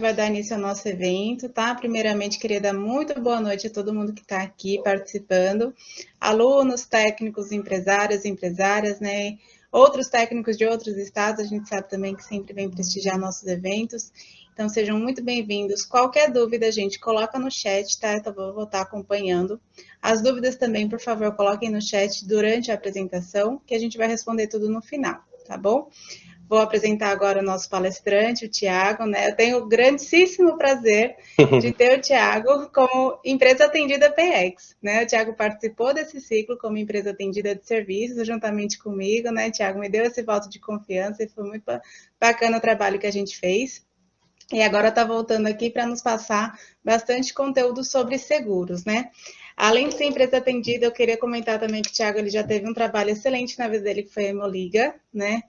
vai dar início ao nosso evento, tá? Primeiramente, queria dar muito boa noite a todo mundo que está aqui participando, alunos, técnicos, empresários, empresárias, né? Outros técnicos de outros estados, a gente sabe também que sempre vem prestigiar nossos eventos, então sejam muito bem-vindos. Qualquer dúvida, gente, coloca no chat, tá? Então, vou estar acompanhando. As dúvidas também, por favor, coloquem no chat durante a apresentação, que a gente vai responder tudo no final, tá bom? Vou apresentar agora o nosso palestrante, o Tiago, né? Eu tenho o grandíssimo prazer de ter o Tiago como empresa atendida PX, né? O Tiago participou desse ciclo como empresa atendida de serviços, juntamente comigo, né? O Tiago me deu esse voto de confiança e foi muito bacana o trabalho que a gente fez. E agora está voltando aqui para nos passar bastante conteúdo sobre seguros, né? Além de ser empresa atendida, eu queria comentar também que o Tiago ele já teve um trabalho excelente na vida dele, que foi a Hemoliga, né?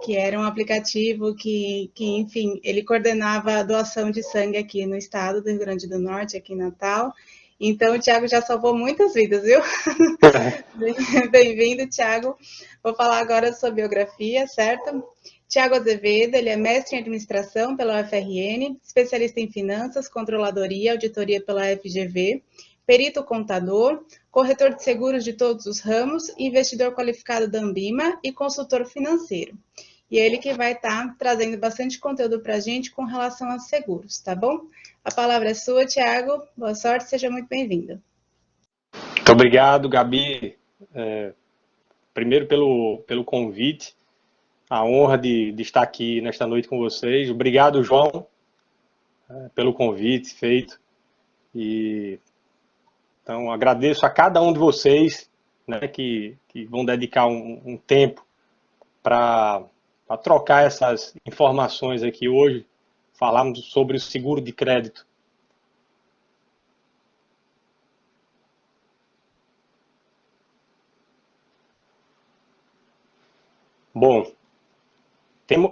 Que era um aplicativo que, enfim, ele coordenava a doação de sangue aqui no estado do Rio Grande do Norte, aqui em Natal. Então, o Tiago já salvou muitas vidas, viu? Bem-vindo, Tiago. Vou falar agora sua biografia, certo? Tiago Azevedo, ele é mestre em administração pela UFRN, especialista em finanças, controladoria, auditoria pela FGV, perito contador, corretor de seguros de todos os ramos, investidor qualificado da Ambima e consultor financeiro. E é ele que vai estar trazendo bastante conteúdo para a gente com relação a seguros, tá bom? A palavra é sua, Tiago. Boa sorte, seja muito bem-vindo. Muito obrigado, Gabi. Primeiro pelo convite, a honra de estar aqui nesta noite com vocês. Obrigado, João, pelo convite feito. Então, agradeço a cada um de vocês, né, que vão dedicar um tempo para trocar essas informações aqui hoje. Falarmos sobre o seguro de crédito. Bom,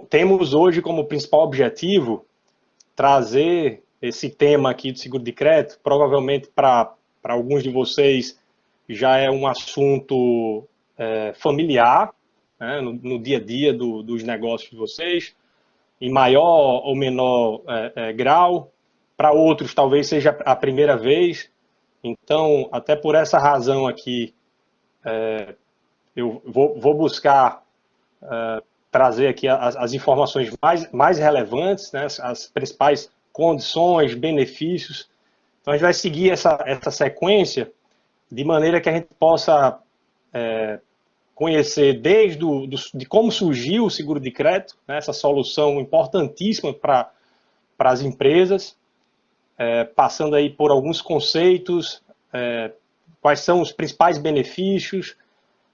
temos hoje como principal objetivo trazer esse tema aqui do seguro de crédito. Provavelmente para alguns de vocês já é um assunto familiar, né, no dia a dia dos negócios de vocês, em maior ou menor grau. Para outros talvez seja a primeira vez. Então, até por essa razão aqui, eu vou buscar trazer aqui as informações mais relevantes, né, as principais condições, benefícios. Então, a gente vai seguir essa sequência de maneira que a gente possa conhecer de como surgiu o seguro de crédito, né, essa solução importantíssima para as empresas, passando aí por alguns conceitos, quais são os principais benefícios.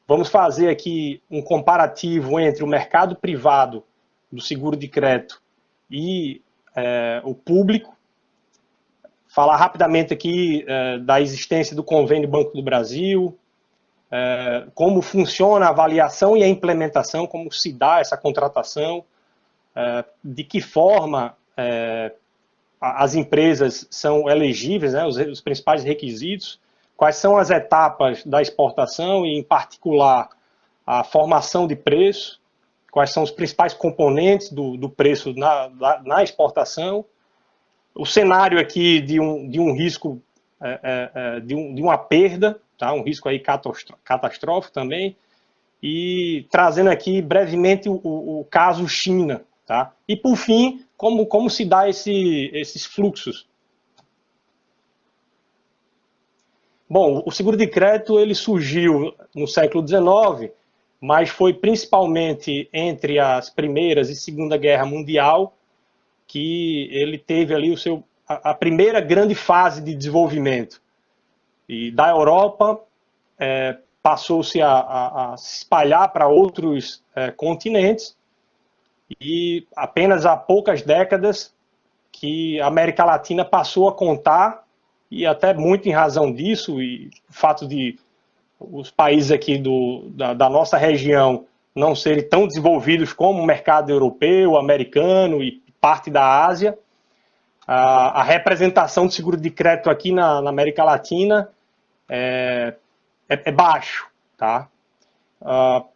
Vamos fazer aqui um comparativo entre o mercado privado do seguro de crédito e o público. Falar rapidamente aqui da existência do convênio Banco do Brasil, como funciona a avaliação e a implementação, como se dá essa contratação, de que forma as empresas são elegíveis, né, os principais requisitos, quais são as etapas da exportação e, em particular, a formação de preço, quais são os principais componentes do preço na exportação, o cenário aqui de um risco, de uma perda, tá? Um risco aí catastrófico também, e trazendo aqui brevemente o caso China, tá? E por fim, como se dá esses fluxos. Bom, o seguro de crédito ele surgiu no século XIX, mas foi principalmente entre as Primeiras e Segunda Guerra Mundial que ele teve ali a primeira grande fase de desenvolvimento. E da Europa passou-se a se espalhar para outros continentes, e apenas há poucas décadas que a América Latina passou a contar, e até muito em razão disso, e o fato de os países aqui da nossa região não serem tão desenvolvidos como o mercado europeu, americano e parte da Ásia, a representação do seguro de crédito aqui na América Latina é baixo, tá?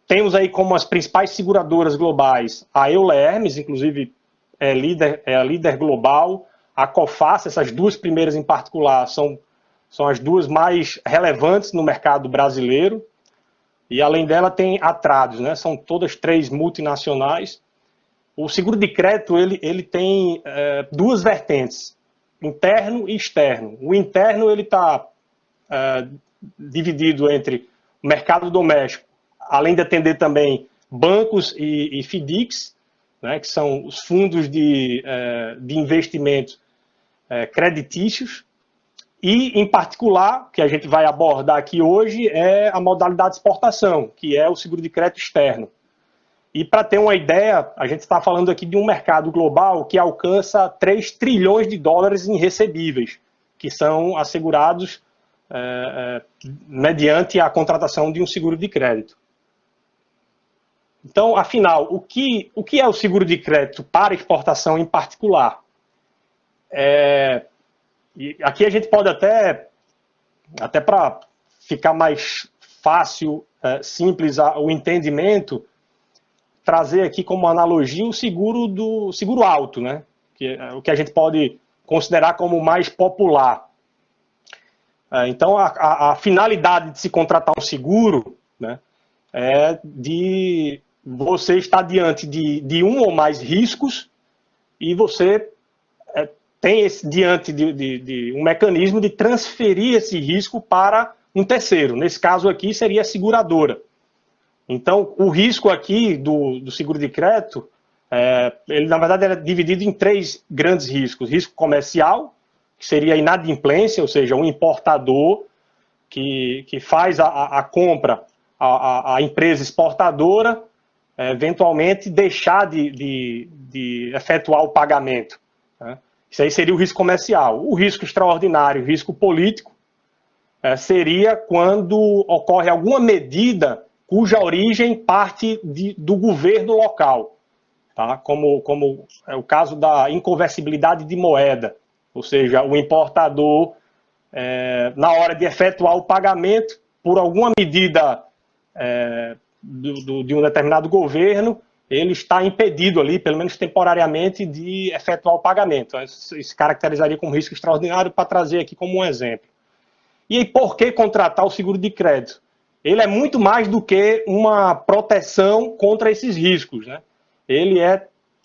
Temos aí como as principais seguradoras globais a Euler Hermes, inclusive é a líder global, a COFACE, essas duas primeiras em particular, são as duas mais relevantes no mercado brasileiro. E além dela tem a Trados, né? São todas três multinacionais. O seguro de crédito ele tem duas vertentes, interno e externo. O interno ele está dividido entre o mercado doméstico, além de atender também bancos e FDICs, né, que são os fundos de investimento creditícios, e, em particular, que a gente vai abordar aqui hoje, é a modalidade de exportação, que é o seguro de crédito externo. E, para ter uma ideia, a gente está falando aqui de um mercado global que alcança 3 trilhões de dólares em recebíveis, que são assegurados mediante a contratação de um seguro de crédito. Então, afinal, o que é o seguro de crédito para exportação em particular? E aqui a gente pode até para ficar mais fácil, simples o entendimento, trazer aqui como analogia o seguro alto, né? Que é o que a gente pode considerar como o mais popular. Então, a finalidade de se contratar um seguro, né, é de você estar diante de um ou mais riscos e você tem diante de um mecanismo de transferir esse risco para um terceiro. Nesse caso aqui seria a seguradora. Então, o risco aqui do seguro de crédito, ele na verdade é dividido em 3 grandes riscos. Risco comercial, que seria a inadimplência, ou seja, um importador que faz a compra, a empresa exportadora, eventualmente deixar de efetuar o pagamento, né? Isso aí seria o risco comercial. O risco extraordinário, o risco político, seria quando ocorre alguma medida cuja origem parte do governo local, tá? Como é o caso da inconversibilidade de moeda, ou seja, o importador, na hora de efetuar o pagamento, por alguma medida de um determinado governo, ele está impedido ali, pelo menos temporariamente, de efetuar o pagamento. Isso se caracterizaria como risco extraordinário, para trazer aqui como um exemplo. E aí, por que contratar o seguro de crédito? Ele é muito mais do que uma proteção contra esses riscos, né? Ele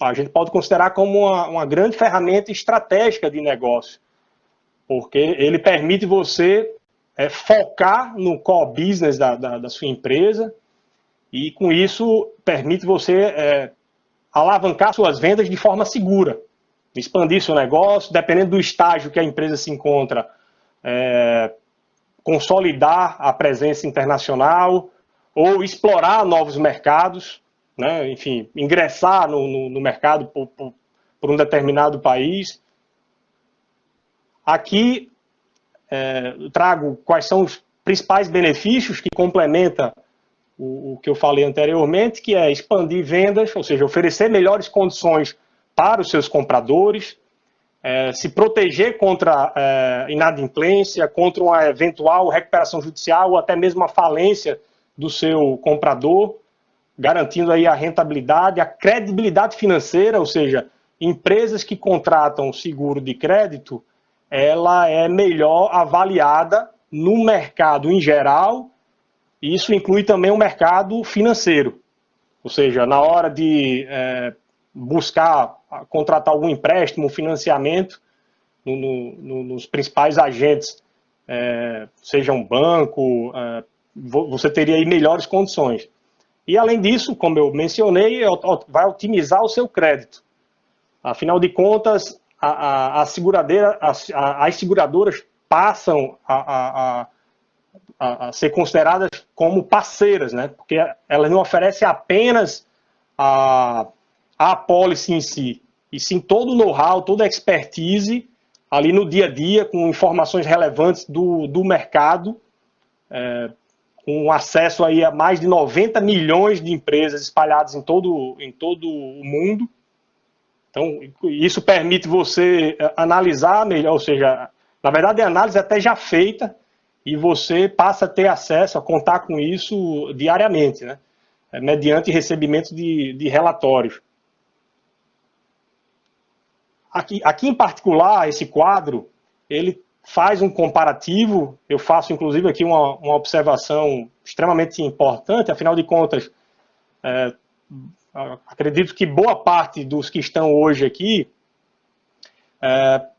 a gente pode considerar como uma grande ferramenta estratégica de negócio, porque ele permite você focar no core business da sua empresa, e com isso permite você alavancar suas vendas de forma segura, expandir seu negócio, dependendo do estágio que a empresa se encontra, consolidar a presença internacional ou explorar novos mercados, né? Enfim, ingressar no mercado por um determinado país. Aqui eu trago quais são os principais benefícios que complementam o que eu falei anteriormente, que é expandir vendas, ou seja, oferecer melhores condições para os seus compradores, se proteger contra inadimplência, contra uma eventual recuperação judicial ou até mesmo a falência do seu comprador, garantindo aí a rentabilidade, a credibilidade financeira, ou seja, empresas que contratam seguro de crédito, ela é melhor avaliada no mercado em geral. E isso inclui também o mercado financeiro, ou seja, na hora de buscar contratar algum empréstimo, financiamento nos principais agentes, seja um banco, você teria aí melhores condições. E além disso, como eu mencionei, vai otimizar o seu crédito. Afinal de contas, as seguradoras passam a ser consideradas como parceiras, né? Porque elas não oferecem apenas a apólice em si, e sim todo o know-how, toda a expertise ali no dia a dia, com informações relevantes do mercado, com acesso aí a mais de 90 milhões de empresas espalhadas em todo o mundo. Então, isso permite você analisar melhor, ou seja, na verdade a análise até já feita, e você passa a ter acesso, a contar com isso diariamente, né? Mediante recebimento de relatórios. Aqui em particular, esse quadro, ele faz um comparativo, eu faço inclusive aqui uma observação extremamente importante, afinal de contas, acredito que boa parte dos que estão hoje aqui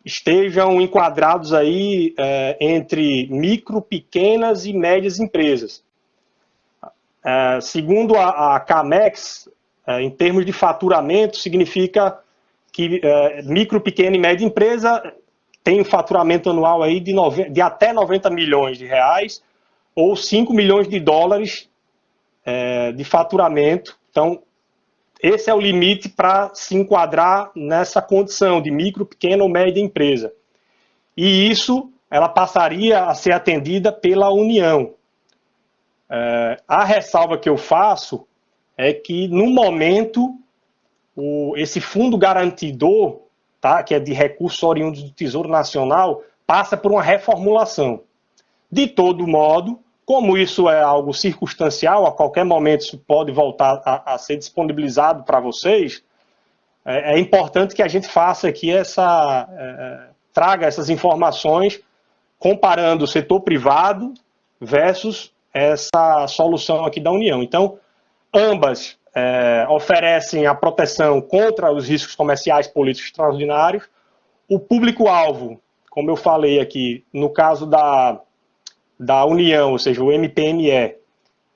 estejam enquadrados aí entre micro, pequenas e médias empresas. Segundo a Camex, em termos de faturamento, significa que micro, pequena e média empresa tem um faturamento anual aí de até 90 milhões de reais ou 5 milhões de dólares de faturamento. Então, esse é o limite para se enquadrar nessa condição de micro, pequena ou média empresa. E isso, ela passaria a ser atendida pela União. A ressalva que eu faço é que, no momento, esse fundo garantidor, tá, que é de recursos oriundos do Tesouro Nacional, passa por uma reformulação. De todo modo, como isso é algo circunstancial, a qualquer momento isso pode voltar a ser disponibilizado para vocês, é importante que a gente faça aqui traga essas informações comparando o setor privado versus essa solução aqui da União. Então, ambas oferecem a proteção contra os riscos comerciais políticos extraordinários. O público-alvo, como eu falei aqui, no caso da União, ou seja, o MPME,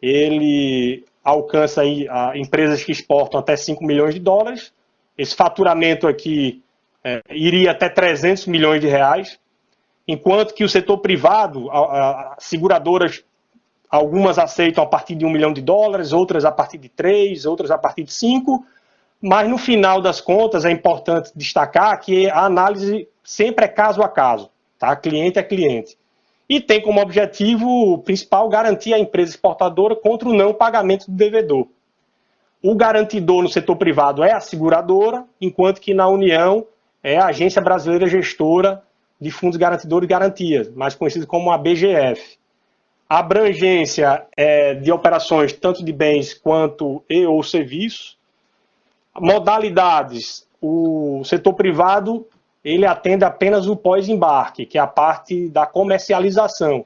ele alcança aí, empresas que exportam até 5 milhões de dólares. Esse faturamento aqui iria até 300 milhões de reais, enquanto que o setor privado, seguradoras, algumas aceitam a partir de 1 milhão de dólares, outras a partir de 3, outras a partir de 5, mas no final das contas é importante destacar que a análise sempre é caso a caso, tá? Cliente a cliente. E tem como objetivo principal garantir a empresa exportadora contra o não pagamento do devedor. O garantidor no setor privado é a seguradora, enquanto que na União é a Agência Brasileira Gestora de Fundos Garantidores e Garantias, mais conhecida como a BGF. A abrangência é de operações tanto de bens quanto ou serviços. Modalidades, o setor privado ele atende apenas o pós-embarque, que é a parte da comercialização.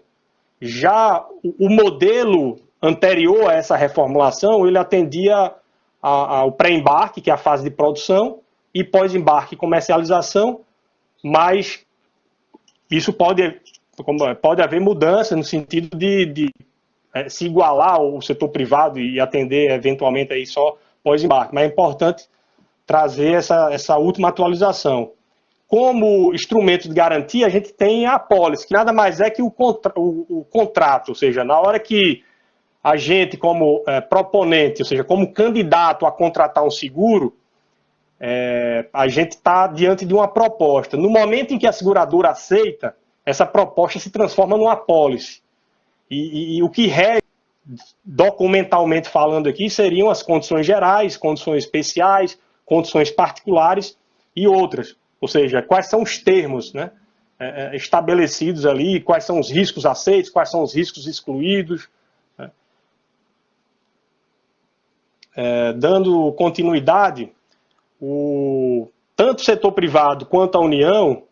Já o modelo anterior a essa reformulação, ele atendia ao pré-embarque, que é a fase de produção, e pós-embarque comercialização, mas isso pode haver mudança no sentido de se igualar ao setor privado e atender eventualmente aí só pós-embarque. Mas é importante trazer essa última atualização. Como instrumento de garantia, a gente tem a apólice, que nada mais é que o contrato, ou seja, na hora que a gente, como proponente, ou seja, como candidato a contratar um seguro, a gente está diante de uma proposta. No momento em que a seguradora aceita, essa proposta se transforma numa apólice. E o que rege, documentalmente falando aqui, seriam as condições gerais, condições especiais, condições particulares e outras. Ou seja, quais são os termos, né, estabelecidos ali, quais são os riscos aceitos, quais são os riscos excluídos. Né. Dando continuidade, tanto o setor privado quanto a União,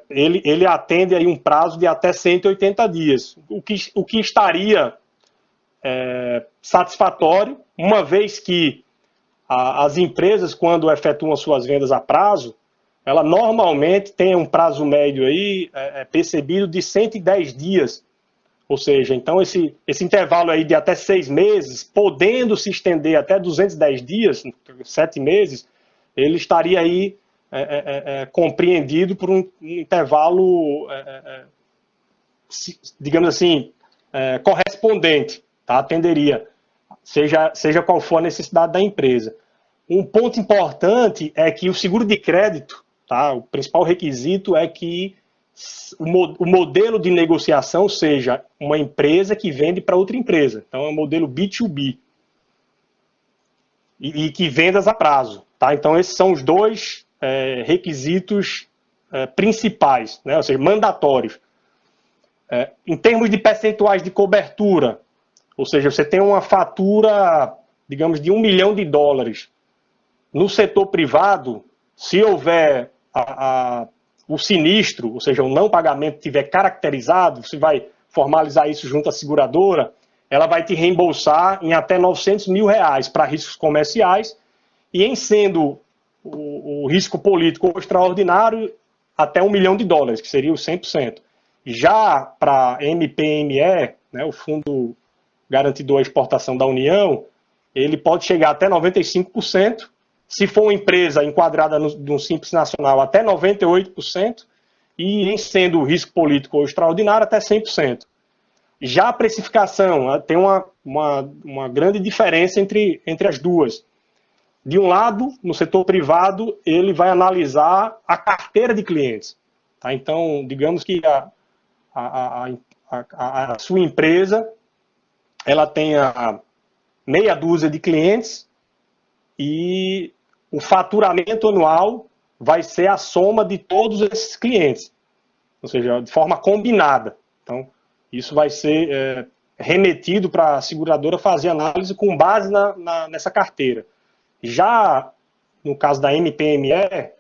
ele atende aí um prazo de até 180 dias, o que estaria satisfatório, uma vez que as empresas, quando efetuam suas vendas a prazo, ela normalmente tem um prazo médio aí percebido de 110 dias. Ou seja, então esse intervalo aí de até 6 meses, podendo se estender até 210 dias, 7 meses, ele estaria aí compreendido por um intervalo, digamos assim, correspondente, tá? Atenderia, seja qual for a necessidade da empresa. Um ponto importante é que o seguro de crédito, tá? O principal requisito é que o modelo de negociação seja uma empresa que vende para outra empresa. Então, é um modelo B2B. E que vendas a prazo. Tá? Então, esses são os dois requisitos principais, né? Ou seja, mandatórios. Em termos de percentuais de cobertura, ou seja, você tem uma fatura, digamos, de $1 milhão. No setor privado, Se houver o sinistro, ou seja, o não pagamento estiver caracterizado, você vai formalizar isso junto à seguradora, ela vai te reembolsar em até R$900 mil para riscos comerciais, e em sendo o risco político ou extraordinário, até US$ 1 milhão, que seria o 100%. Já para MPME, né, o Fundo Garantidor à Exportação da União, ele pode chegar até 95%, se for uma empresa enquadrada no Simples Nacional, até 98%, e em sendo risco político ou extraordinário, até 100%. Já a precificação tem uma grande diferença entre as duas. De um lado, no setor privado, ele vai analisar a carteira de clientes. Tá? Então, digamos que a sua empresa ela tenha meia dúzia de clientes e o faturamento anual vai ser a soma de todos esses clientes, ou seja, de forma combinada. Então, isso vai ser remetido para a seguradora fazer análise com base nessa carteira. Já no caso da MPME,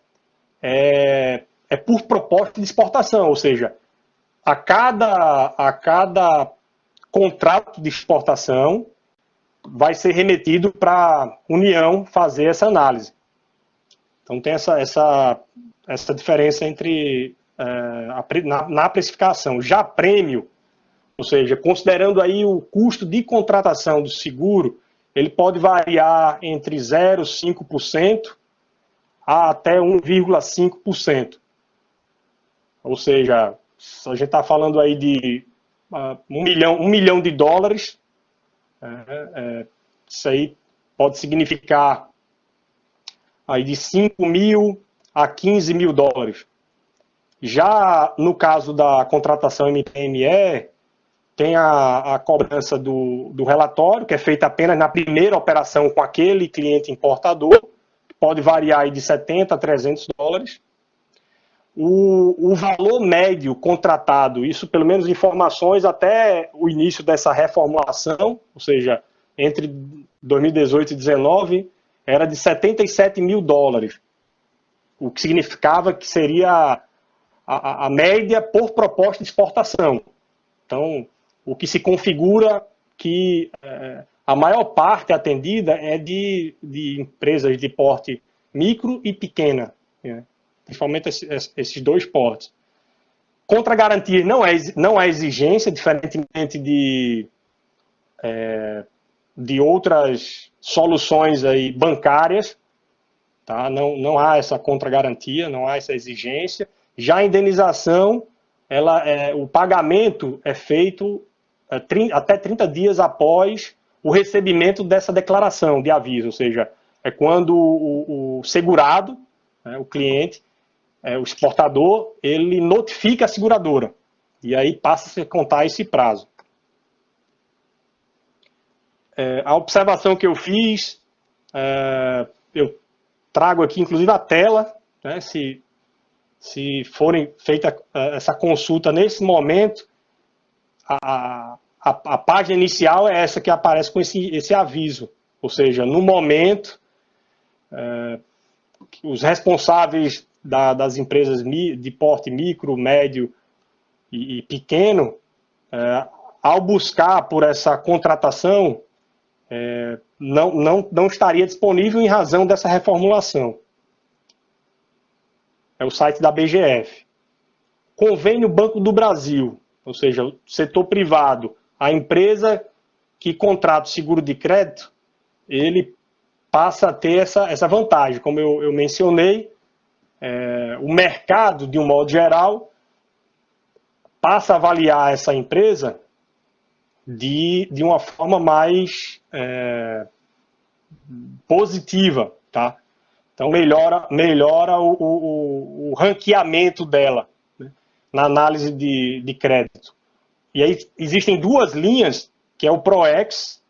é por proposta de exportação, ou seja, a cada contrato de exportação vai ser remetido para a União fazer essa análise. Então tem essa diferença entre na precificação. Já prêmio, ou seja, considerando aí o custo de contratação do seguro, ele pode variar entre 0,5% a até 1,5%. Ou seja, a gente está falando aí de $1 milhão, isso aí pode significar aí de 5 mil a 15 mil dólares. Já no caso da contratação MPME, tem a cobrança do relatório, que é feita apenas na primeira operação com aquele cliente importador, que pode variar aí de 70 a 300 dólares. O valor médio contratado, isso pelo menos informações até o início dessa reformulação, ou seja, entre 2018 e 2019, era de 77 mil dólares, o que significava que seria a média por proposta de exportação. Então, o que se configura que a maior parte atendida é de empresas de porte micro e pequena, né? Principalmente esses dois portes. Contra garantia não é exigência, diferentemente de outras soluções aí bancárias, tá? Não há essa contra-garantia, não há essa exigência. Já a indenização, o pagamento é feito até 30 dias após o recebimento dessa declaração de aviso, ou seja, é quando o segurado, né, o cliente, o exportador, ele notifica a seguradora, e aí passa a contar esse prazo. A observação que eu fiz, eu trago aqui inclusive a tela, né, se forem feita essa consulta nesse momento, a página inicial é essa que aparece com esse aviso, ou seja, no momento, os responsáveis das empresas de porte micro, médio e pequeno, ao buscar por essa contratação, não estaria disponível em razão dessa reformulação. É o site da BGF. Convênio Banco do Brasil, ou seja, setor privado, a empresa que contrata o seguro de crédito, ele passa a ter essa vantagem. Como eu mencionei, o mercado, de um modo geral, passa a avaliar essa empresa de uma forma mais positiva, tá? Então melhora o ranqueamento dela, né, na análise de crédito. E aí existem duas linhas, que é o PROEX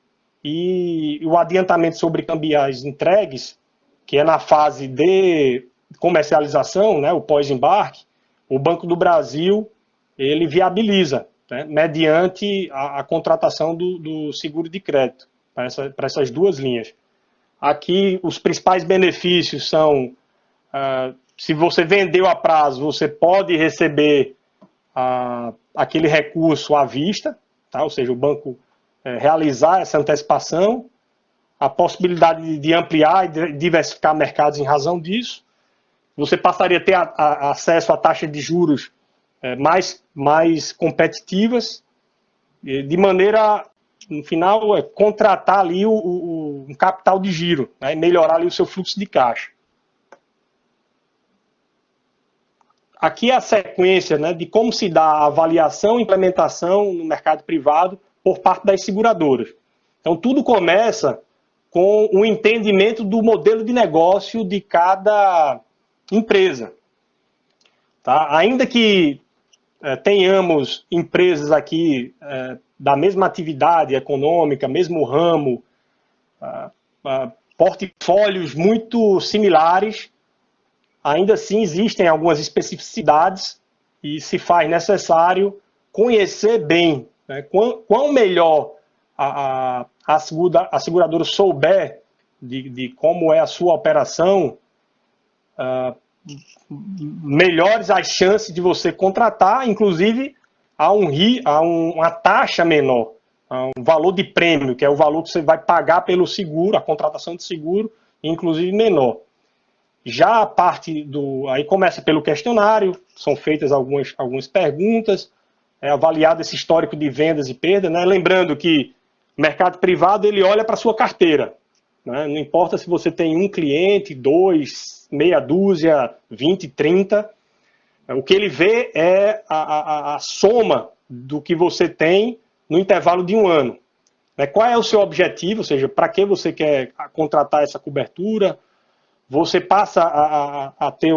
e o adiantamento sobre cambiais entregues, que é na fase de comercialização, né, o pós-embarque. O Banco do Brasil, ele viabiliza, né, mediante a contratação do seguro de crédito, para essas duas linhas. Aqui, os principais benefícios são se você vendeu a prazo, você pode receber aquele recurso à vista, tá? Ou seja, o banco realizar essa antecipação, a possibilidade de ampliar e diversificar mercados em razão disso. Você passaria a ter acesso a taxas de juros mais competitivas, de maneira, no final, contratar ali um capital de giro, né, e melhorar ali o seu fluxo de caixa. Aqui é a sequência, né, de como se dá a avaliação e implementação no mercado privado por parte das seguradoras. Então, tudo começa com o entendimento do modelo de negócio de cada empresa. Tá? Ainda que tenhamos empresas aqui da mesma atividade econômica, mesmo ramo, portfólios muito similares, ainda assim existem algumas especificidades e se faz necessário conhecer bem, né, quão melhor a seguradora souber de como é a sua operação, melhores as chances de você contratar, inclusive a uma taxa menor, a um valor de prêmio, que é o valor que você vai pagar pelo seguro, a contratação de seguro, inclusive menor. Já a parte aí começa pelo questionário, são feitas algumas perguntas, avaliado esse histórico de vendas e perdas, né? Lembrando que o mercado privado ele olha para a sua carteira, né? Não importa se você tem um cliente, dois, meia dúzia, 20, 30, o que ele vê é a soma do que você tem no intervalo de um ano. Qual é o seu objetivo, ou seja, para que você quer contratar essa cobertura? Você passa a ter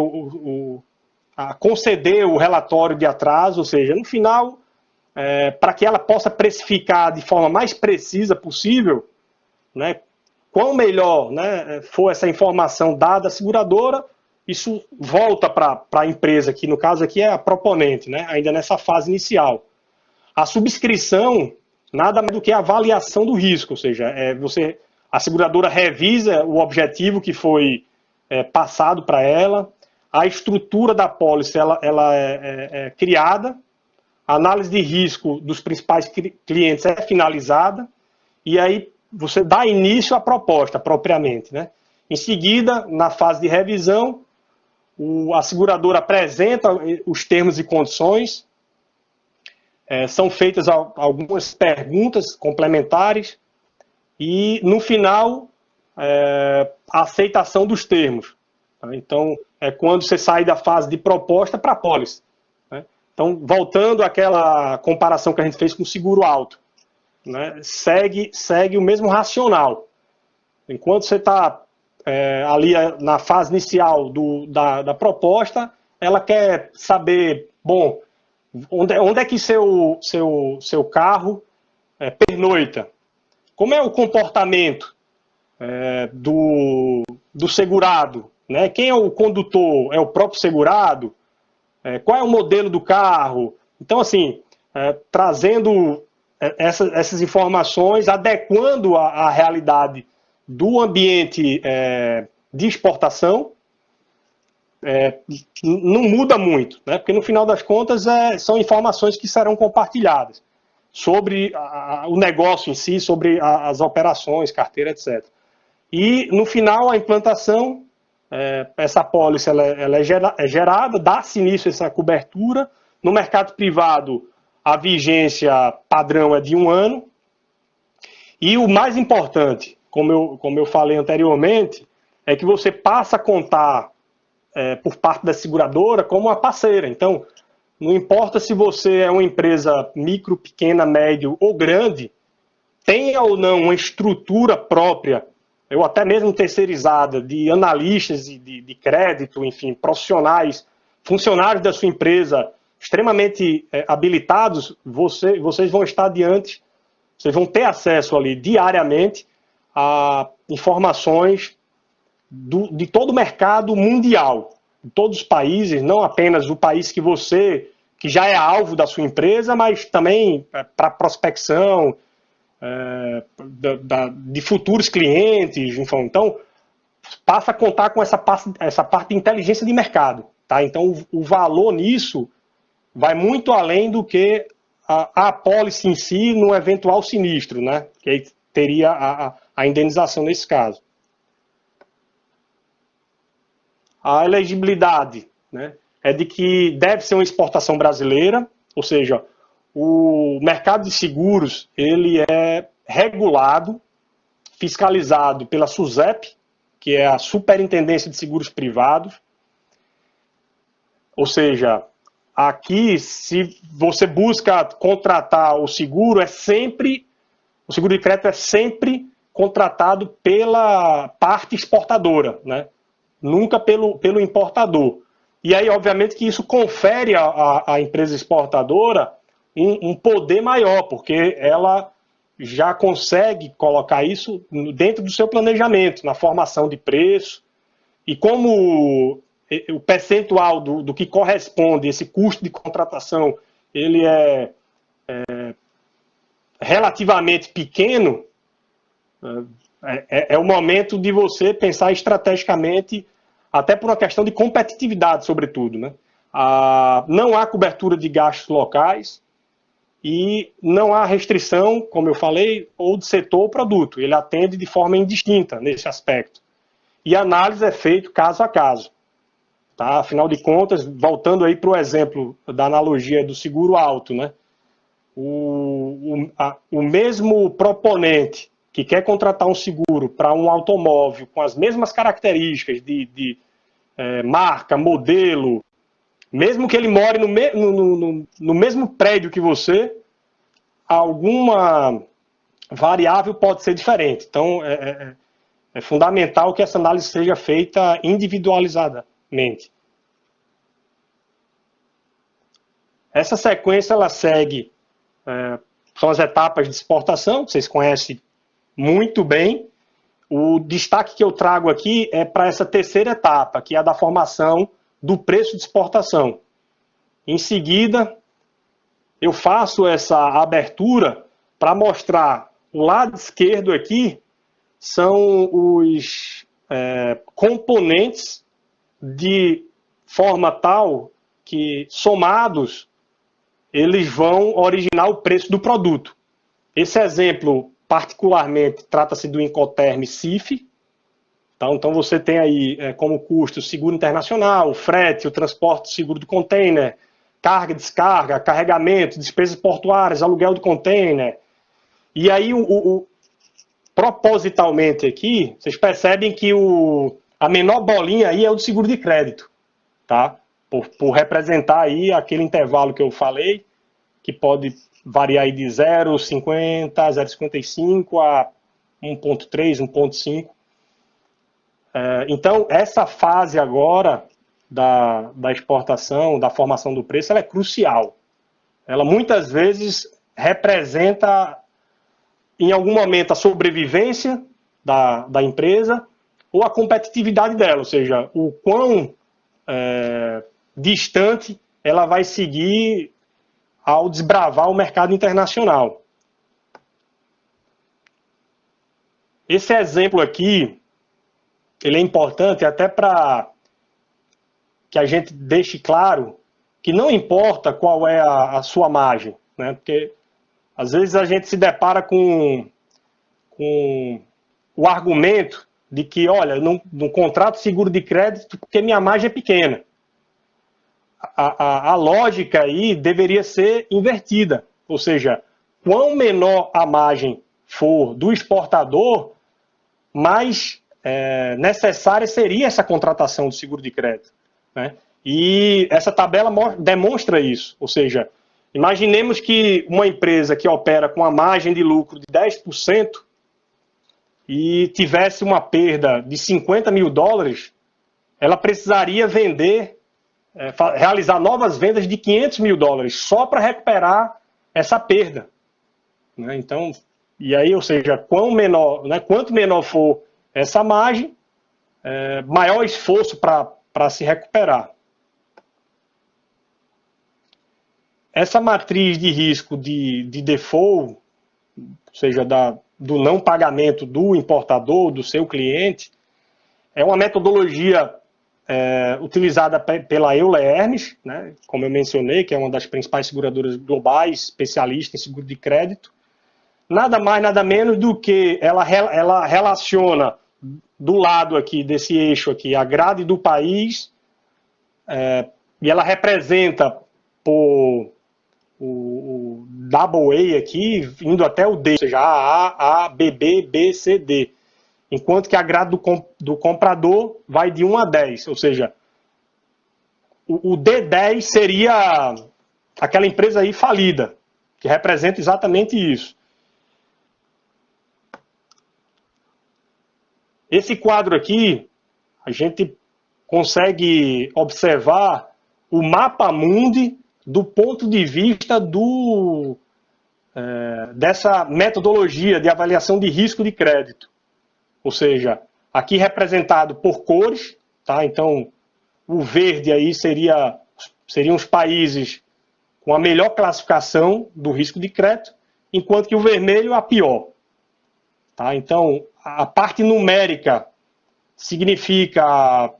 a conceder o relatório de atraso, ou seja, no final, para que ela possa precificar de forma mais precisa possível, né, quão melhor, né, for essa informação dada à seguradora, isso volta para a empresa, que no caso aqui é a proponente, né, ainda nessa fase inicial. A subscrição nada mais do que a avaliação do risco, ou seja, a seguradora revisa o objetivo que foi passado para ela, a estrutura da pólice ela é criada, a análise de risco dos principais clientes é finalizada, e aí você dá início à proposta propriamente, né? Em seguida, na fase de revisão, a seguradora apresenta os termos e condições, são feitas algumas perguntas complementares, e no final, a aceitação dos termos. Então, é quando você sai da fase de proposta para a pólice. Né? Então, voltando àquela comparação que a gente fez com o seguro alto, né? segue o mesmo racional. Enquanto você está ali na fase inicial da proposta, ela quer saber, bom, onde é que seu carro pernoita? Como é o comportamento do segurado, né? Quem é o condutor? É o próprio segurado? Qual é o modelo do carro? Então, assim, trazendo essas informações, adequando a realidade do ambiente de exportação, não muda muito, né? Porque no final das contas são informações que serão compartilhadas sobre o negócio em si, sobre as operações, carteira, etc. E, no final, a implantação, essa apólice ela é gerada, dá-se início a essa cobertura. No mercado privado, a vigência padrão é de 1 ano. E o mais importante, como eu falei anteriormente, é que você passa a contar por parte da seguradora como uma parceira. Então, não importa se você é uma empresa micro, pequena, médio ou grande, tenha ou não uma estrutura própria, ou até mesmo terceirizada, de analistas de crédito, enfim, profissionais, funcionários da sua empresa extremamente habilitados, vocês vão estar diante, vocês vão ter acesso ali diariamente a informações de todo o mercado mundial, de todos os países, não apenas o país que já é alvo da sua empresa, mas também para prospecção de futuros clientes, enfim. Então, passa a contar com essa parte de inteligência de mercado. Tá? Então, o valor nisso vai muito além do que a apólice em si no eventual sinistro, né? Que aí teria a indenização nesse caso. A elegibilidade, né, é de que deve ser uma exportação brasileira, ou seja, o mercado de seguros ele é regulado, fiscalizado pela SUSEP, que é a Superintendência de Seguros Privados. Ou seja, aqui, se você busca contratar o seguro, o seguro de crédito é sempre contratado pela parte exportadora, né? Nunca pelo importador. E aí, obviamente, que isso confere à empresa exportadora um poder maior, porque ela já consegue colocar isso dentro do seu planejamento, na formação de preço. E como o percentual do que corresponde, esse custo de contratação, ele é relativamente pequeno, é o momento de você pensar estrategicamente, até por uma questão de competitividade, sobretudo, né? Não há cobertura de gastos locais e não há restrição, como eu falei, ou de setor ou produto. Ele atende de forma indistinta nesse aspecto. E a análise é feita caso a caso. Tá? Afinal de contas, voltando aí para o exemplo da analogia do seguro alto, né? O mesmo proponente que quer contratar um seguro para um automóvel com as mesmas características de marca, modelo, mesmo que ele more no mesmo prédio que você, alguma variável pode ser diferente. Então, é fundamental que essa análise seja feita individualizadamente. Essa sequência, ela segue, são as etapas de exportação, que vocês conhecem muito bem. O destaque que eu trago aqui é para essa terceira etapa, que é a da formação do preço de exportação. Em seguida, eu faço essa abertura para mostrar o lado esquerdo aqui, são os componentes de forma tal que, somados, eles vão originar o preço do produto. Esse exemplo, particularmente, trata-se do Incoterm CIF. Então você tem aí como custo o seguro internacional, o frete, o transporte, seguro do container, carga, descarga, carregamento, despesas portuárias, aluguel do container. E aí, propositalmente aqui, vocês percebem que a menor bolinha aí é o do seguro de crédito, tá? Por representar aí aquele intervalo que eu falei, que pode variar aí de 0,50, 0,55 a 1,3, 1,5. Então, essa fase agora da exportação, da formação do preço, ela é crucial. Ela muitas vezes representa, em algum momento, a sobrevivência da empresa ou a competitividade dela, ou seja, o quão distante ela vai seguir ao desbravar o mercado internacional. Esse exemplo aqui, ele é importante até para que a gente deixe claro que não importa qual é a sua margem, né? Porque às vezes a gente se depara com o argumento de que, olha, não contrato seguro de crédito porque minha margem é pequena. A lógica aí deveria ser invertida, ou seja, quanto menor a margem for do exportador, mais necessária seria essa contratação de seguro de crédito, né? E essa tabela demonstra isso, ou seja, imaginemos que uma empresa que opera com a margem de lucro de 10% e tivesse uma perda de 50 mil dólares, ela precisaria realizar novas vendas de 500 mil dólares só para recuperar essa perda, né? Então, e aí, ou seja, quanto menor for essa margem, maior esforço para se recuperar. Essa matriz de risco de default, ou seja, do não pagamento do importador, do seu cliente, É uma metodologia utilizada pela Euler Hermes, né, como eu mencionei, que é uma das principais seguradoras globais, especialista em seguro de crédito. Nada mais, nada menos do que ela relaciona do lado aqui, desse eixo aqui, a grade do país, e ela representa por o double A aqui, indo até o D, ou seja, A, B, B, C, D. Enquanto que a grade do comprador vai de 1 a 10, ou seja, o D10 seria aquela empresa aí falida, que representa exatamente isso. Esse quadro aqui, a gente consegue observar o mapa mundi do ponto de vista dessa metodologia de avaliação de risco de crédito. Ou seja, aqui representado por cores, tá? Então, o verde aí seriam os países com a melhor classificação do risco de crédito, enquanto que o vermelho a pior. Tá? Então, a parte numérica significa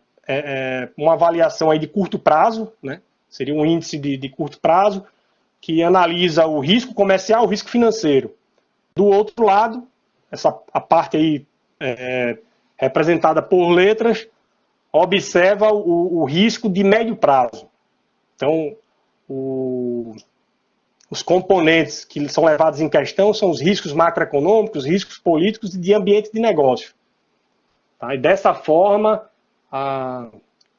uma avaliação aí de curto prazo, né? Seria um índice de curto prazo, que analisa o risco comercial, o risco financeiro. Do outro lado, a parte aí representada por letras, observa o risco de médio prazo. Então, os componentes que são levados em questão são os riscos macroeconômicos, riscos políticos e de ambiente de negócio. Tá? E dessa forma,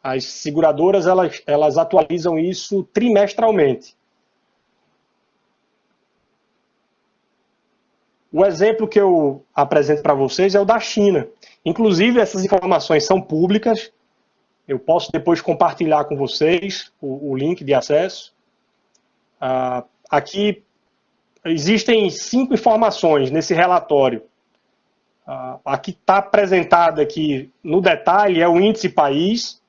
as seguradoras elas atualizam isso trimestralmente. O exemplo que eu apresento para vocês é o da China. Inclusive, essas informações são públicas. Eu posso depois compartilhar com vocês o link de acesso. Aqui existem 5 informações nesse relatório. Aqui está apresentada aqui no detalhe é o índice país.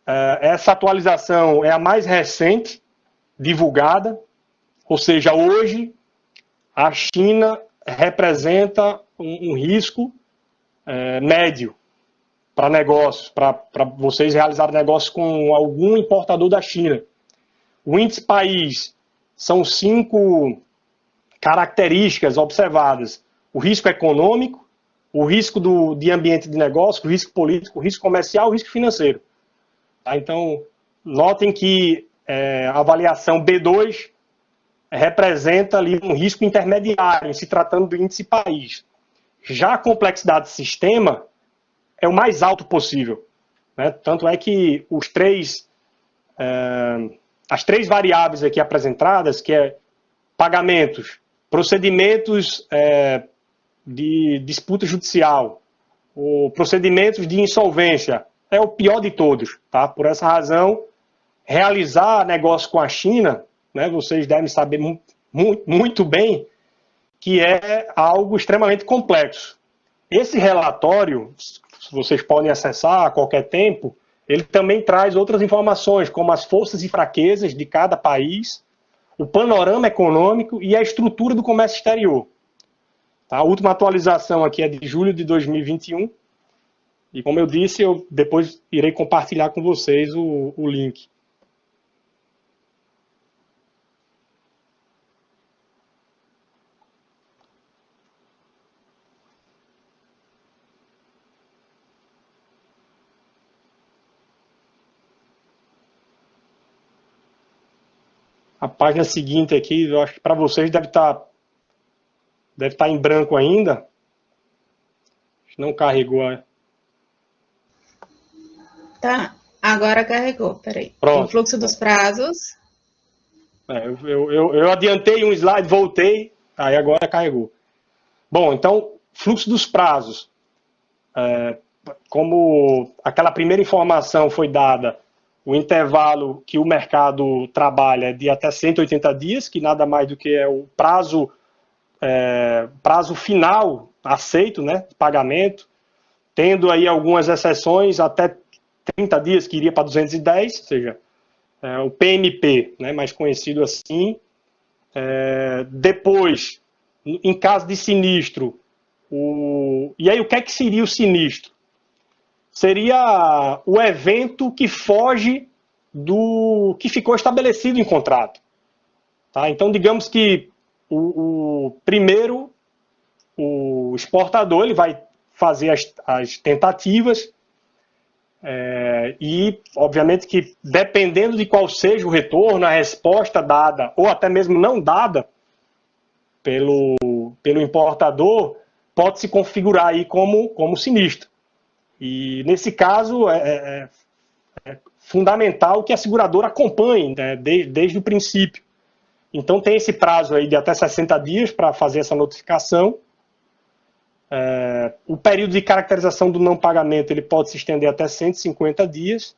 Essa atualização é a mais recente divulgada, ou seja, hoje a China representa um risco médio para negócios, para vocês realizarem negócios com algum importador da China. O índice país são 5 características observadas: o risco econômico, o risco de ambiente de negócio, o risco político, o risco comercial, o risco financeiro. Tá? Então, notem que a avaliação B2 representa ali um risco intermediário, em se tratando do índice país. Já a complexidade de sistema é o mais alto possível, né? Tanto é que as 3 variáveis aqui apresentadas, que é pagamentos, procedimentos de disputa judicial, procedimentos de insolvência, é o pior de todos. Tá? Por essa razão, realizar negócio com a China, né, vocês devem saber muito bem que é algo extremamente complexo. Esse relatório, vocês podem acessar a qualquer tempo, ele também traz outras informações, como as forças e fraquezas de cada país, o panorama econômico e a estrutura do comércio exterior. Tá? A última atualização aqui é de julho de 2021, e como eu disse, eu depois irei compartilhar com vocês o link. A página seguinte aqui, eu acho que para vocês deve estar em branco ainda. Não carregou. Tá, agora carregou, peraí. Pronto. O fluxo dos prazos. Eu adiantei um slide, voltei, aí agora carregou. Bom, então, fluxo dos prazos. Como aquela primeira informação foi dada, o intervalo que o mercado trabalha é de até 180 dias, que nada mais do que é o prazo final aceito, né, de pagamento, tendo aí algumas exceções até 30 dias, que iria para 210, ou seja, o PMP, né, mais conhecido assim. Depois, em caso de sinistro, e aí o que é que seria o sinistro? seria o evento que foge do que ficou estabelecido em contrato. Tá? Então, digamos que primeiro, o exportador ele vai fazer as tentativas e, obviamente, que dependendo de qual seja o retorno, a resposta dada, ou até mesmo não dada pelo importador, pode se configurar aí como sinistro. E, nesse caso, é fundamental que a seguradora acompanhe, né, desde o princípio. Então, tem esse prazo aí de até 60 dias para fazer essa notificação. O período de caracterização do não pagamento ele pode se estender até 150 dias.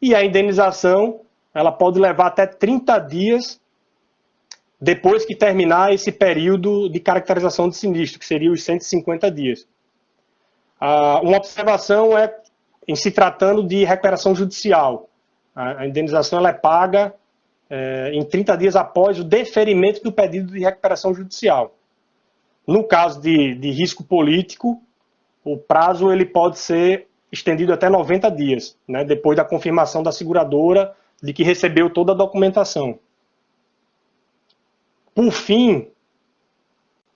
E a indenização ela pode levar até 30 dias depois que terminar esse período de caracterização de sinistro, que seria os 150 dias. Uma observação em se tratando de recuperação judicial. A indenização ela é paga em 30 dias após o deferimento do pedido de recuperação judicial. No caso de risco político, o prazo ele pode ser estendido até 90 dias, né, depois da confirmação da seguradora de que recebeu toda a documentação. Por fim,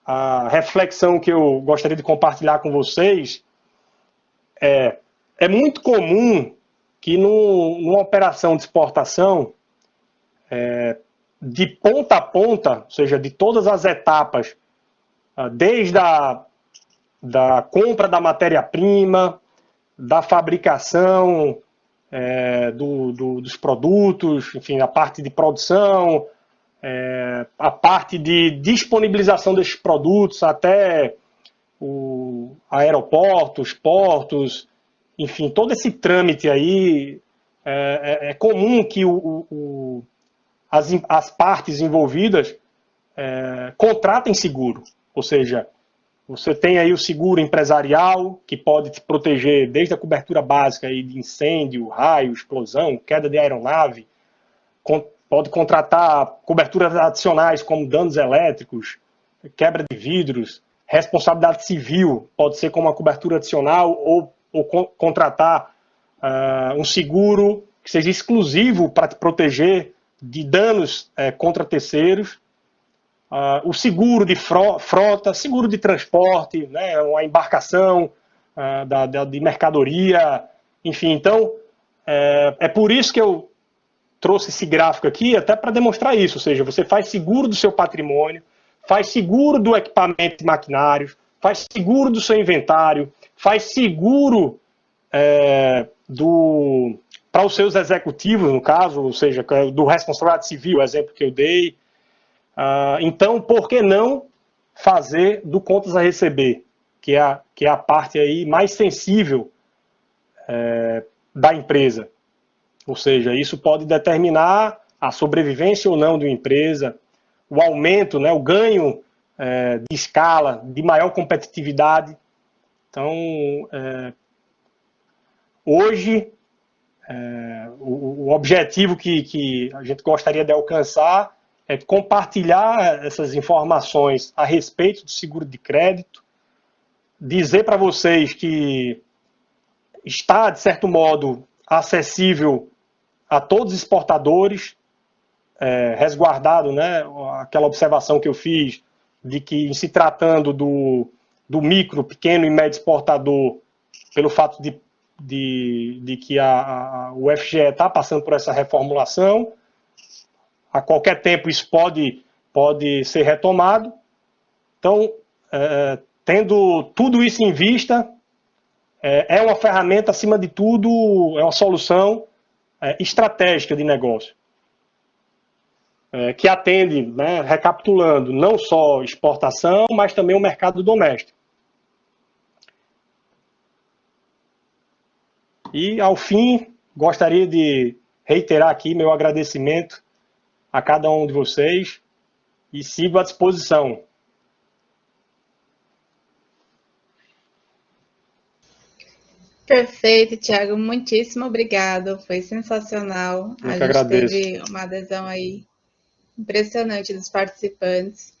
a reflexão que eu gostaria de compartilhar com vocês é muito comum que numa operação de exportação, de ponta a ponta, ou seja, de todas as etapas, desde da compra da matéria-prima, da fabricação dos produtos, enfim, a parte de produção, a parte de disponibilização desses produtos até aeroportos, portos, enfim, todo esse trâmite aí, é comum que as partes envolvidas contratem seguro, ou seja, você tem aí o seguro empresarial, que pode te proteger desde a cobertura básica aí de incêndio, raio, explosão, queda de aeronave, pode contratar coberturas adicionais como danos elétricos, quebra de vidros, responsabilidade civil, pode ser como uma cobertura adicional ou contratar um seguro que seja exclusivo para te proteger de danos contra terceiros. O seguro de frota, seguro de transporte, né, uma embarcação de mercadoria, enfim. Então, é por isso que eu trouxe esse gráfico aqui, até para demonstrar isso, ou seja, você faz seguro do seu patrimônio, faz seguro do equipamento e maquinários, faz seguro do seu inventário, faz seguro para os seus executivos, no caso, ou seja, do responsabilidade civil, o exemplo que eu dei. Então, por que não fazer do contas a receber, que é a parte aí mais sensível da empresa? Ou seja, isso pode determinar a sobrevivência ou não de uma empresa, o aumento, né, o ganho de escala, de maior competitividade. Então, hoje, o objetivo que a gente gostaria de alcançar é compartilhar essas informações a respeito do seguro de crédito, dizer para vocês que está, de certo modo, acessível a todos os exportadores, resguardado, né, aquela observação que eu fiz de que, em se tratando do micro, pequeno e médio exportador, pelo fato de que o FGE está passando por essa reformulação, a qualquer tempo isso pode ser retomado. Então, tendo tudo isso em vista, é uma ferramenta, acima de tudo, é uma solução estratégica de negócio, que atende, né, recapitulando, não só exportação, mas também o mercado doméstico. E, ao fim, gostaria de reiterar aqui meu agradecimento a cada um de vocês e sigo à disposição. Perfeito, Thiago. Muitíssimo obrigado. Foi sensacional. Eu que agradeço. Teve uma adesão aí impressionante dos participantes.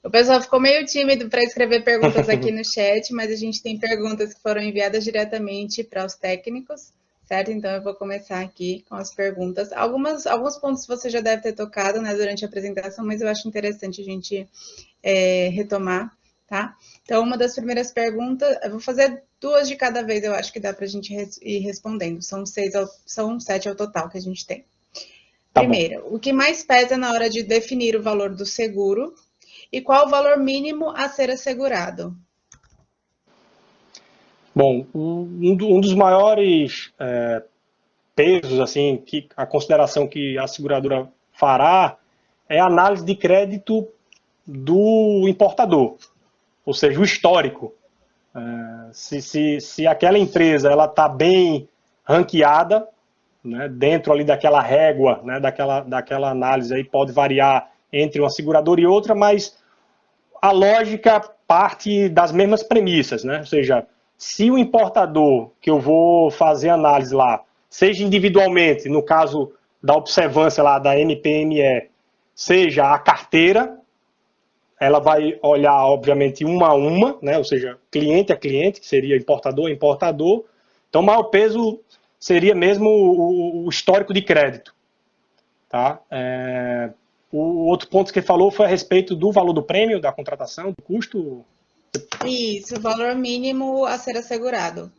O pessoal ficou meio tímido para escrever perguntas aqui no chat, mas a gente tem perguntas que foram enviadas diretamente para os técnicos, certo? Então eu vou começar aqui com as perguntas. Alguns pontos você já deve ter tocado, né, durante a apresentação, mas eu acho interessante a gente retomar, tá? Então, uma das primeiras perguntas, eu vou fazer 2 de cada vez, eu acho que dá para a gente ir respondendo. São 7 ao total que a gente tem. Primeiro, o que mais pesa na hora de definir o valor do seguro e qual o valor mínimo a ser assegurado? Bom, um dos maiores pesos, assim, que a consideração que a seguradora fará é a análise de crédito do importador, ou seja, o histórico. Se aquela empresa ela está bem ranqueada, né, dentro ali daquela régua, né, daquela análise aí pode variar entre uma seguradora e outra, mas a lógica parte das mesmas premissas, né? Ou seja, se o importador que eu vou fazer análise lá, seja individualmente, no caso da observância lá da MPME, seja a carteira, ela vai olhar, obviamente, uma a uma, né? Ou seja, cliente a cliente, que seria importador a importador. Então, o maior peso seria mesmo o histórico de crédito. Tá? O outro ponto que ele falou foi a respeito do valor do prêmio, da contratação, do custo. Isso, o valor mínimo a ser assegurado.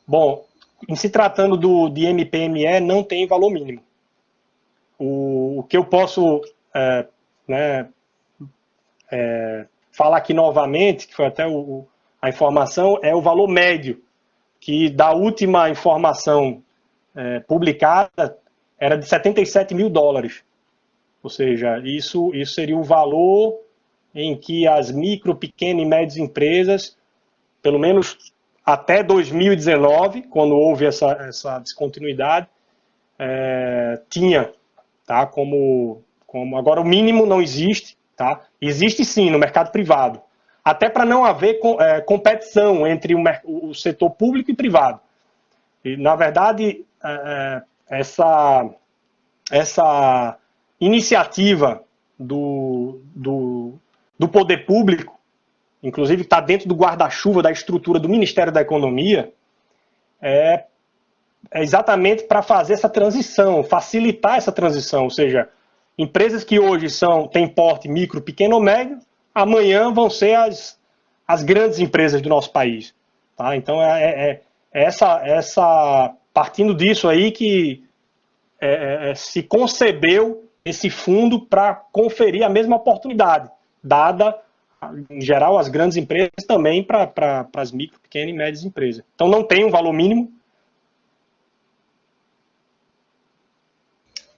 Bom, em se tratando de MPME, não tem valor mínimo. O que eu posso falar aqui novamente, que foi até a informação, é o valor médio, que da última informação publicada era de 77 mil dólares. Ou seja, isso seria o valor em que as micro, pequenas e médias empresas, pelo menos até 2019, quando houve essa descontinuidade, tinha, tá? Como agora o mínimo não existe, tá? Existe sim no mercado privado, até para não haver competição entre o setor público e privado. E, na verdade, essa iniciativa do poder público, inclusive está dentro do guarda-chuva da estrutura do Ministério da Economia, é exatamente para fazer essa transição, facilitar essa transição, ou seja, empresas que hoje têm porte micro, pequeno ou médio, amanhã vão ser as grandes empresas do nosso país. Tá? Então, partindo disso aí que se concebeu esse fundo para conferir a mesma oportunidade, dada, em geral, as grandes empresas também para as micro, pequenas e médias empresas. Então, não tem um valor mínimo.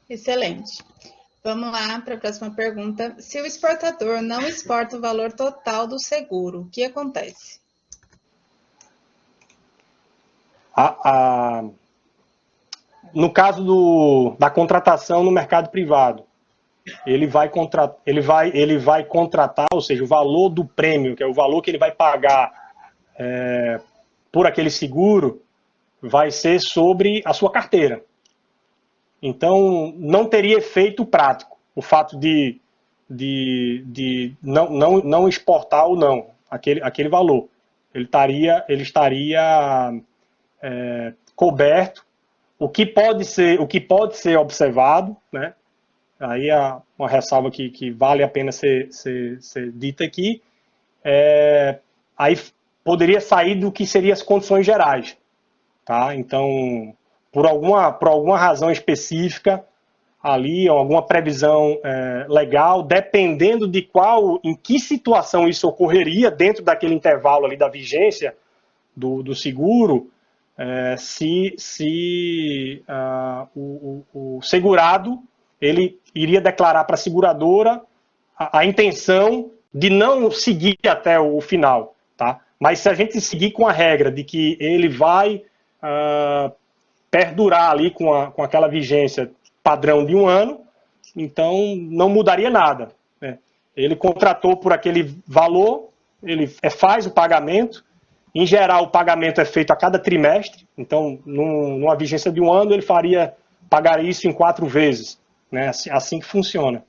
Excelente. Vamos lá para a próxima pergunta. Se o exportador não exporta o valor total do seguro, o que acontece? No caso da contratação no mercado privado, ele vai contratar, ou seja, o valor do prêmio, que é o valor que ele vai pagar por aquele seguro, vai ser sobre a sua carteira. Então, não teria efeito prático o fato de não exportar ou não aquele valor. Ele estaria coberto. O que pode ser observado, né? Aí uma ressalva que vale a pena ser dita aqui, aí poderia sair do que seriam as condições gerais. Tá? Então, por alguma razão específica, ali, alguma previsão legal, dependendo de em que situação isso ocorreria dentro daquele intervalo ali da vigência do seguro, o segurado ele iria declarar para a seguradora a intenção de não seguir até o final, tá? Mas se a gente seguir com a regra de que ele vai perdurar ali com aquela vigência padrão de 1 ano, então não mudaria nada, né? Ele contratou por aquele valor, ele faz o pagamento. Em geral, o pagamento é feito a cada trimestre, então, numa vigência de 1 ano, ele pagaria isso em 4 vezes, né? Assim que funciona.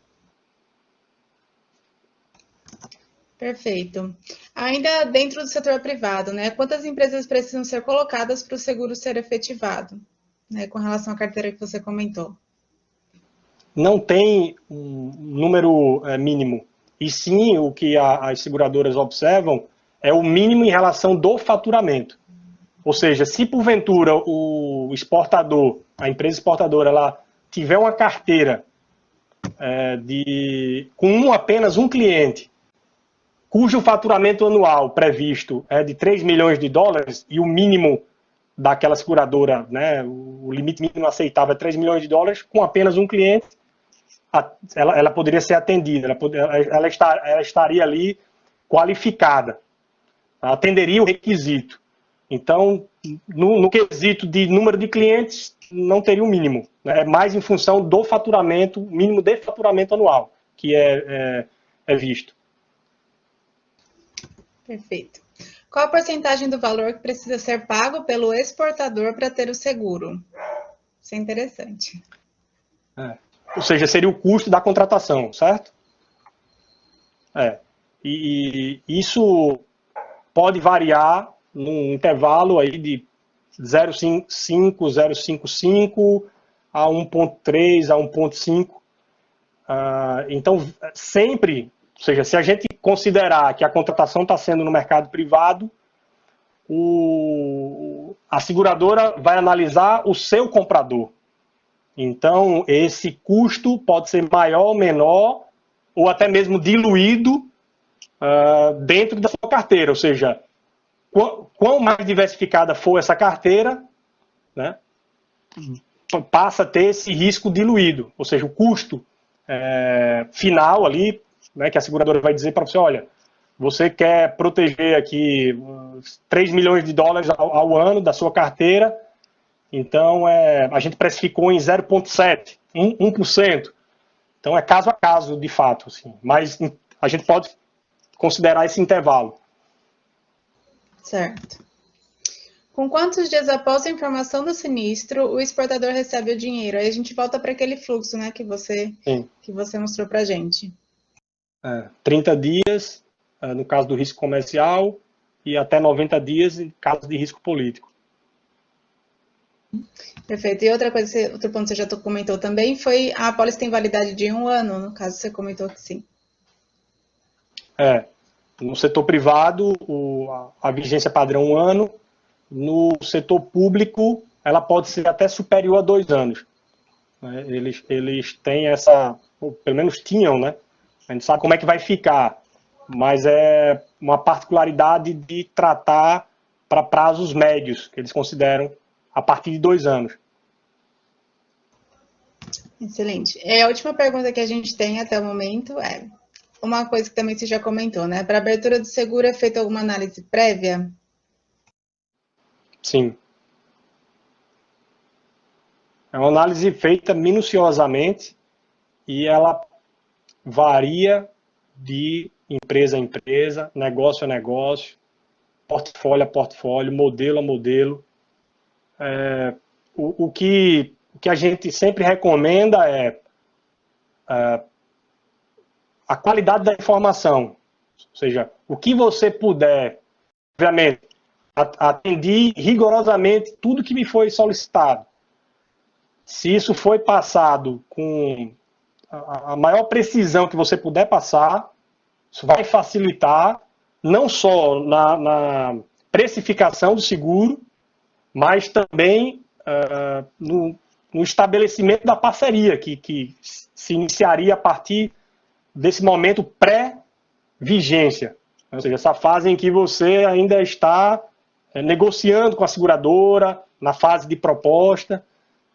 Perfeito. Ainda dentro do setor privado, né? Quantas empresas precisam ser colocadas para o seguro ser efetivado, né? Com relação à carteira que você comentou. Não tem um número mínimo, e sim o que as seguradoras observam é o mínimo em relação do faturamento. Ou seja, se porventura o exportador, a empresa exportadora, ela tiver uma carteira com apenas um cliente, cujo faturamento anual previsto é de 3 milhões de dólares e o mínimo daquela seguradora, né, o limite mínimo aceitável é 3 milhões de dólares, com apenas um cliente, ela poderia ser atendida, ela estaria ali qualificada, atenderia o requisito. Então, no quesito de número de clientes, não teria o mínimo. É mais em função do faturamento, mínimo de faturamento anual, que é visto. Perfeito. Qual a porcentagem do valor que precisa ser pago pelo exportador para ter o seguro? Isso é interessante. Ou seja, seria o custo da contratação, certo? E isso pode variar num intervalo aí de 0,5, 0,55 a 1,3 a 1,5. Então, sempre, ou seja, se a gente considerar que a contratação está sendo no mercado privado, a seguradora vai analisar o seu comprador. Então, esse custo pode ser maior, menor, ou até mesmo diluído dentro da sua carteira. Ou seja, quão mais diversificada for essa carteira, né, passa a ter esse risco diluído. Ou seja, o custo final ali, né, que a seguradora vai dizer para você, olha, você quer proteger aqui 3 milhões de dólares ao ano da sua carteira, então a gente precificou em 0,7, 1%. Então é caso a caso, de fato, assim. Mas a gente pode considerar esse intervalo. Certo. Com quantos dias após a informação do sinistro, o exportador recebe o dinheiro? Aí a gente volta para aquele fluxo, né, que você mostrou para a gente. 30 dias, no caso do risco comercial, e até 90 dias em caso de risco político. Perfeito. E outra coisa, outro ponto que você já comentou também foi a apólice tem validade de 1 ano, no caso você comentou que sim. No setor privado, a vigência padrão 1 ano, no setor público, ela pode ser até superior a 2 anos. Eles têm pelo menos tinham, né? A gente sabe como é que vai ficar, mas é uma particularidade de tratar para prazos médios, que eles consideram a partir de 2 anos. Excelente. A última pergunta que a gente tem até o momento é uma coisa que também você já comentou, né? Para abertura do seguro é feita alguma análise prévia? Sim. É uma análise feita minuciosamente e ela varia de empresa a empresa, negócio a negócio, portfólio a portfólio, modelo a modelo. O que a gente sempre recomenda é a qualidade da informação. Ou seja, o que você puder, obviamente, atendi rigorosamente tudo que me foi solicitado. Se isso foi passado com a maior precisão que você puder passar, isso vai facilitar não só na precificação do seguro, mas também no estabelecimento da parceria, que se iniciaria a partir desse momento pré-vigência. Ou seja, essa fase em que você ainda está negociando com a seguradora, na fase de proposta.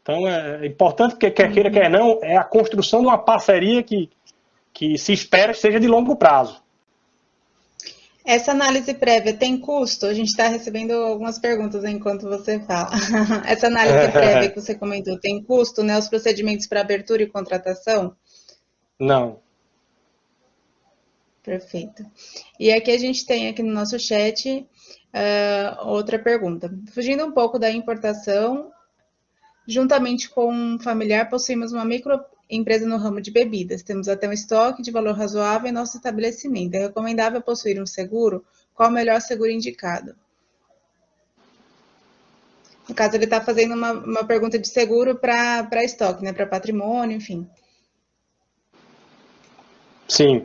Então, é importante que, quer queira, quer não, é a construção de uma parceria que se espera seja de longo prazo. Essa análise prévia tem custo? A gente está recebendo algumas perguntas enquanto você fala. Essa análise prévia que você comentou tem custo, né? Os procedimentos para abertura e contratação? Não. Perfeito. E aqui a gente tem aqui no nosso chat outra pergunta. Fugindo um pouco da importação, juntamente com um familiar, possuímos uma empresa no ramo de bebidas. Temos até um estoque de valor razoável em nosso estabelecimento. É recomendável possuir um seguro? Qual o melhor seguro indicado? No caso, ele está fazendo uma pergunta de seguro para estoque, né? Para patrimônio, enfim. Sim.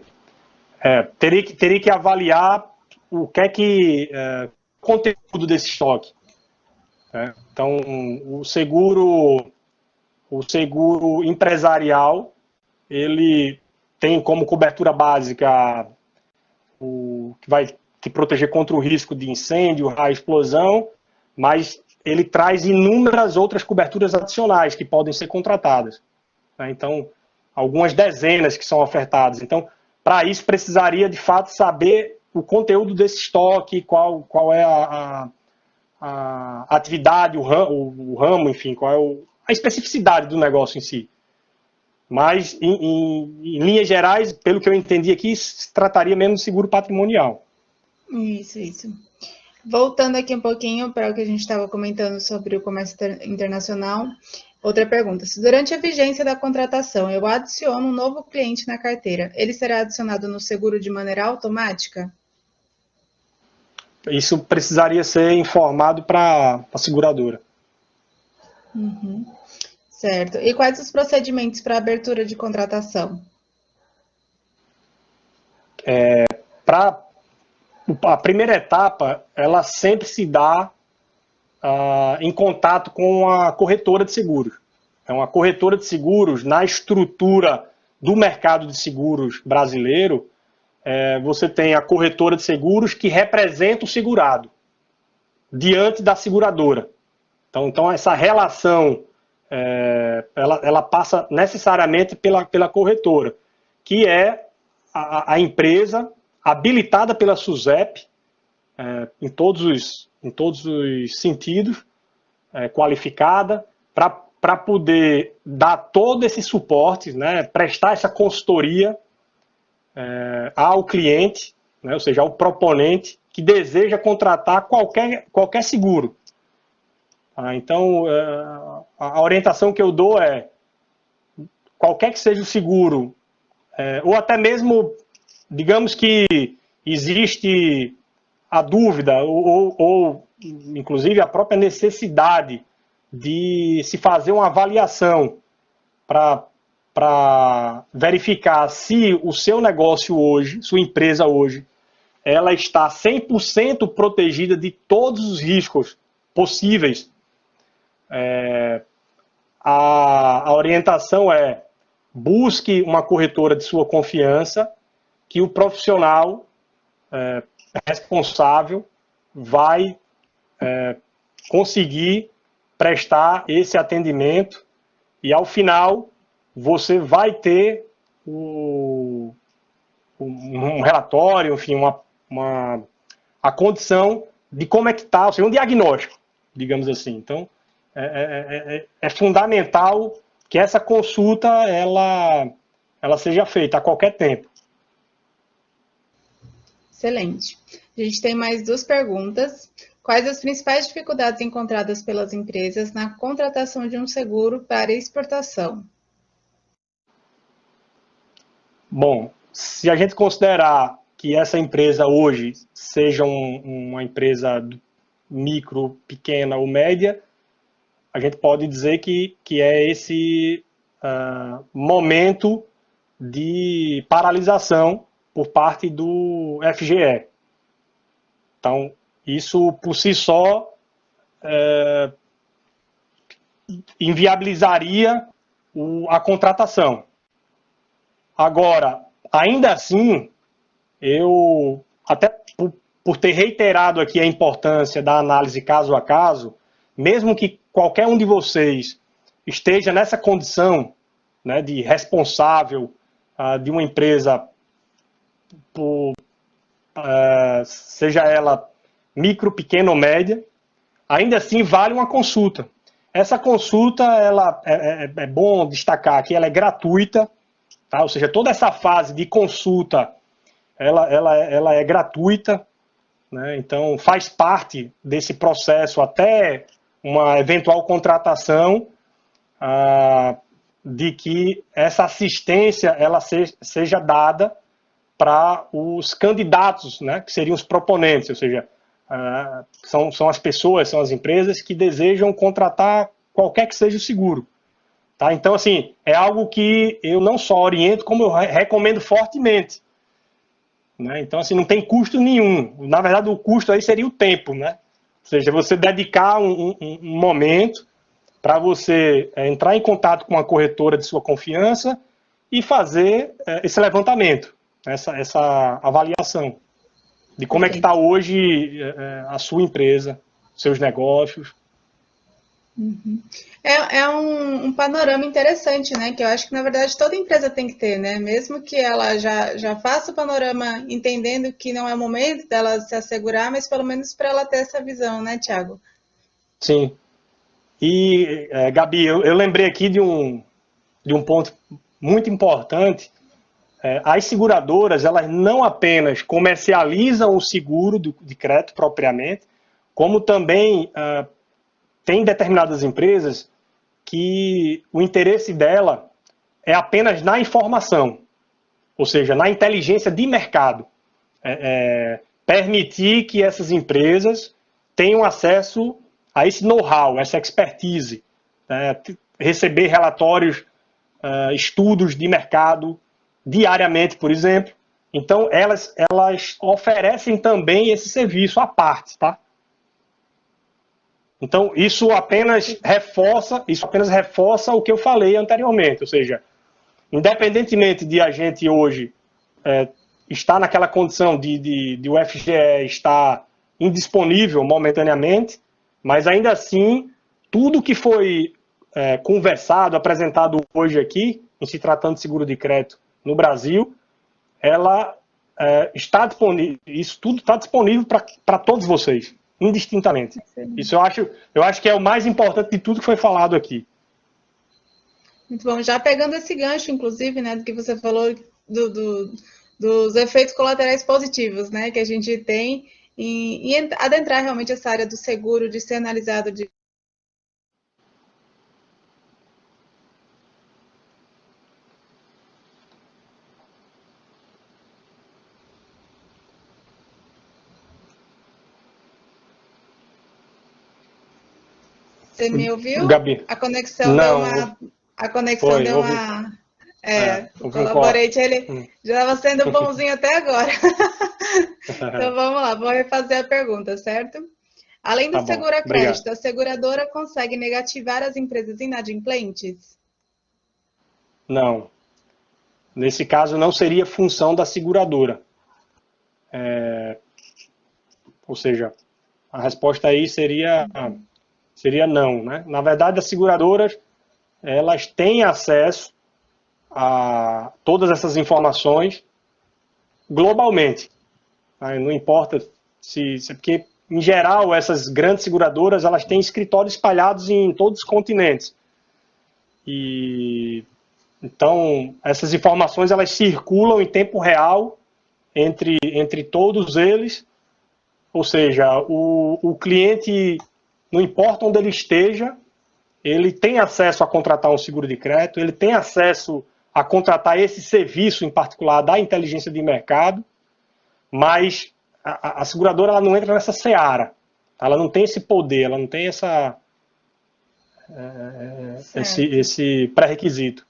Teria que avaliar o que é que conteúdo desse estoque. Né? Então, o seguro empresarial, ele tem como cobertura básica o que vai te proteger contra o risco de incêndio, raio, explosão, mas ele traz inúmeras outras coberturas adicionais que podem ser contratadas. Né? Então, algumas dezenas que são ofertadas. Então, para isso, precisaria, de fato, saber o conteúdo desse estoque, qual é a atividade, o ramo, enfim, qual é a especificidade do negócio em si. Mas, em linhas gerais, pelo que eu entendi aqui, se trataria mesmo de seguro patrimonial. Isso. Voltando aqui um pouquinho para o que a gente estava comentando sobre o comércio internacional, outra pergunta. Se durante a vigência da contratação eu adiciono um novo cliente na carteira, ele será adicionado no seguro de maneira automática? Isso precisaria ser informado para a seguradora. Uhum. Certo. E quais os procedimentos para abertura de contratação? A primeira etapa, ela sempre se dá em contato com a corretora de seguros. Então, a corretora de seguros, na estrutura do mercado de seguros brasileiro, você tem a corretora de seguros que representa o segurado diante da seguradora. Então essa relação ela passa necessariamente pela corretora, que é a empresa habilitada pela SUSEP em todos os sentidos, qualificada, para poder dar todo esse suporte, né, prestar essa consultoria ao cliente, né, ou seja, ao proponente que deseja contratar qualquer seguro. Então, a orientação que eu dou é, qualquer que seja o seguro, ou até mesmo, digamos que existe a dúvida, ou inclusive a própria necessidade de se fazer uma avaliação para verificar se o seu negócio hoje, sua empresa hoje, ela está 100% protegida de todos os riscos possíveis. A orientação é: busque uma corretora de sua confiança, que o profissional responsável vai conseguir prestar esse atendimento e, ao final, você vai ter um relatório, enfim, a condição de como é que está, ou seja, um diagnóstico, digamos assim. Então, é fundamental que essa consulta ela seja feita a qualquer tempo. Excelente. A gente tem mais duas perguntas. Quais as principais dificuldades encontradas pelas empresas na contratação de um seguro para exportação? Bom, se a gente considerar que essa empresa hoje seja uma empresa micro, pequena ou média, a gente pode dizer que é esse momento de paralisação por parte do FGE. Então, isso por si só inviabilizaria a contratação. Agora, ainda assim, eu, até por ter reiterado aqui a importância da análise caso a caso, mesmo que qualquer um de vocês esteja nessa condição, né, de responsável de uma empresa, seja ela micro, pequena ou média, ainda assim vale uma consulta. Essa consulta, é bom destacar que ela é gratuita, tá? Ou seja, toda essa fase de consulta, ela é gratuita, né? Então faz parte desse processo até uma eventual contratação de que essa assistência ela seja dada para os candidatos, né, que seriam os proponentes, ou seja, são as pessoas, são as empresas que desejam contratar qualquer que seja o seguro. Tá? Então, assim, é algo que eu não só oriento, como eu recomendo fortemente. Né? Então, assim, não tem custo nenhum. Na verdade, o custo aí seria o tempo, né? Ou seja, você dedicar um momento para você entrar em contato com uma corretora de sua confiança e fazer esse levantamento, essa avaliação de como é que está hoje a sua empresa, seus negócios. Uhum. É um panorama interessante, né? Que eu acho que, na verdade, toda empresa tem que ter, né? Mesmo que ela já faça o panorama entendendo que não é o momento dela se assegurar, mas pelo menos para ela ter essa visão, né, Thiago? Sim. E, Gabi, eu lembrei aqui de um ponto muito importante. As seguradoras, elas não apenas comercializam o seguro de crédito propriamente, como também tem determinadas empresas que o interesse dela é apenas na informação, ou seja, na inteligência de mercado. Permitir que essas empresas tenham acesso a esse know-how, essa expertise, receber relatórios, estudos de mercado diariamente, por exemplo. Então, elas oferecem também esse serviço à parte, tá? Então, isso apenas reforça o que eu falei anteriormente, ou seja, independentemente de a gente hoje estar naquela condição de o FGE estar indisponível momentaneamente, mas ainda assim, tudo que foi conversado, apresentado hoje aqui, em se tratando de seguro de crédito no Brasil, ela está disponível, isso tudo está disponível para todos vocês, indistintamente. Isso eu acho que é o mais importante de tudo que foi falado aqui. Muito bom. Já pegando esse gancho, inclusive, né, do que você falou dos efeitos colaterais positivos, né, que a gente tem em adentrar realmente essa área do seguro, de ser analisado de Você me ouviu? Gabi. A conexão não, deu uma. A conexão foi, deu uma. O colaborante, ele já estava sendo bonzinho até agora. Então vamos lá, vou refazer a pergunta, certo? Além do seguro a crédito, a seguradora consegue negativar as empresas inadimplentes? Não. Nesse caso, não seria função da seguradora. Ou seja, a resposta aí seria não, né? Na verdade, as seguradoras, elas têm acesso a todas essas informações globalmente. Não importa se porque, em geral, essas grandes seguradoras, elas têm escritórios espalhados em todos os continentes. E então, essas informações, elas circulam em tempo real entre todos eles. Ou seja, o cliente, não importa onde ele esteja, ele tem acesso a contratar um seguro de crédito, ele tem acesso a contratar esse serviço em particular da inteligência de mercado, mas a seguradora ela não entra nessa seara, ela não tem esse poder, ela não tem esse pré-requisito.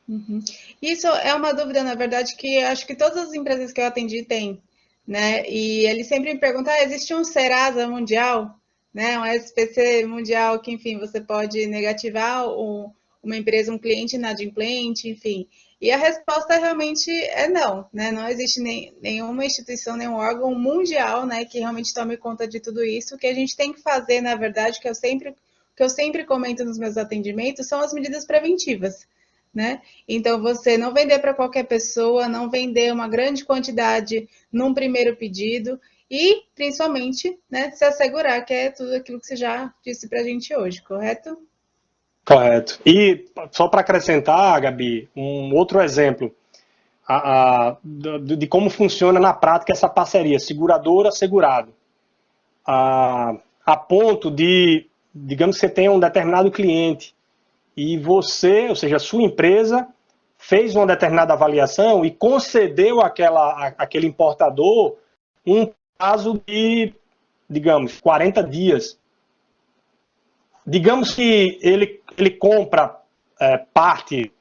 Uhum. Isso é uma dúvida, na verdade, que acho que todas as empresas que eu atendi têm, né? E eles sempre me perguntam, existe um Serasa mundial, né? Um SPC mundial que, enfim, você pode negativar uma empresa, um cliente inadimplente, enfim. E a resposta realmente é não, né? Não existe nenhuma instituição, nenhum órgão mundial, né, que realmente tome conta de tudo isso. O que a gente tem que fazer, na verdade, que eu sempre comento nos meus atendimentos, são as medidas preventivas. Né? Então, você não vender para qualquer pessoa, não vender uma grande quantidade num primeiro pedido e, principalmente, né, se assegurar que é tudo aquilo que você já disse para a gente hoje, correto? Correto. E só para acrescentar, Gabi, um outro exemplo de como funciona na prática essa parceria seguradora-segurado. A ponto de, digamos que você tenha um determinado cliente e você, ou seja, a sua empresa, fez uma determinada avaliação e concedeu àquele importador um prazo de, digamos, 40 dias. Digamos que ele compra parte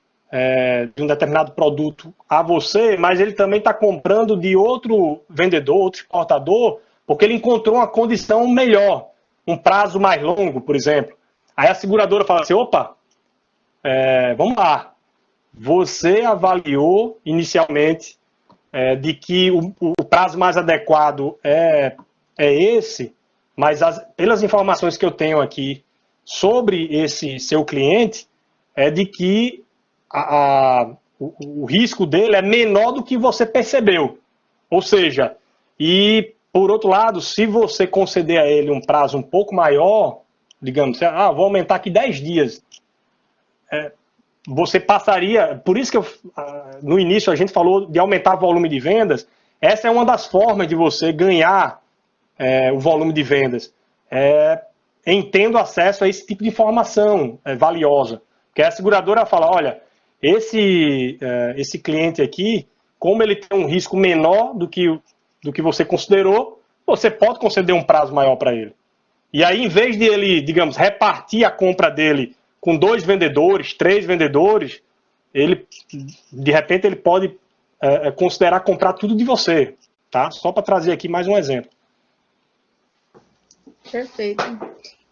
de um determinado produto a você, mas ele também está comprando de outro vendedor, outro exportador, porque ele encontrou uma condição melhor, um prazo mais longo, por exemplo. Aí a seguradora fala assim, opa, vamos lá, você avaliou inicialmente de que o prazo mais adequado é esse, mas pelas informações que eu tenho aqui sobre esse seu cliente, é de que o risco dele é menor do que você percebeu. Ou seja, e por outro lado, se você conceder a ele um prazo um pouco maior, digamos, vou aumentar aqui 10 dias, você passaria, por isso que no início a gente falou de aumentar o volume de vendas, essa é uma das formas de você ganhar o volume de vendas, em tendo acesso a esse tipo de informação valiosa. Porque a seguradora fala, olha, esse cliente aqui, como ele tem um risco menor do que você considerou, você pode conceder um prazo maior para ele. E aí, em vez de ele, digamos, repartir a compra dele com 2 vendedores, 3 vendedores, de repente, ele pode considerar comprar tudo de você. Tá? Só para trazer aqui mais um exemplo. Perfeito.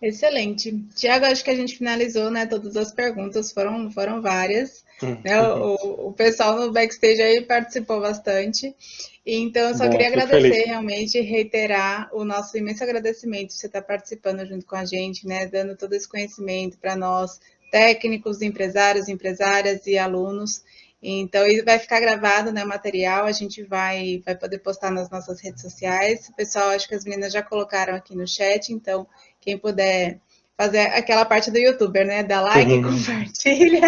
Excelente. Tiago, acho que a gente finalizou, né? Todas as perguntas foram várias. Né? O pessoal no backstage aí participou bastante. Então, eu só queria agradecer, realmente, reiterar o nosso imenso agradecimento por você estar participando junto com a gente, né? Dando todo esse conhecimento para nós, técnicos, empresários, empresárias e alunos. Então, isso vai ficar gravado, né, o material, a gente vai poder postar nas nossas redes sociais. O pessoal, acho que as meninas já colocaram aqui no chat, então, quem puder fazer aquela parte do youtuber, né, dá like, compartilha,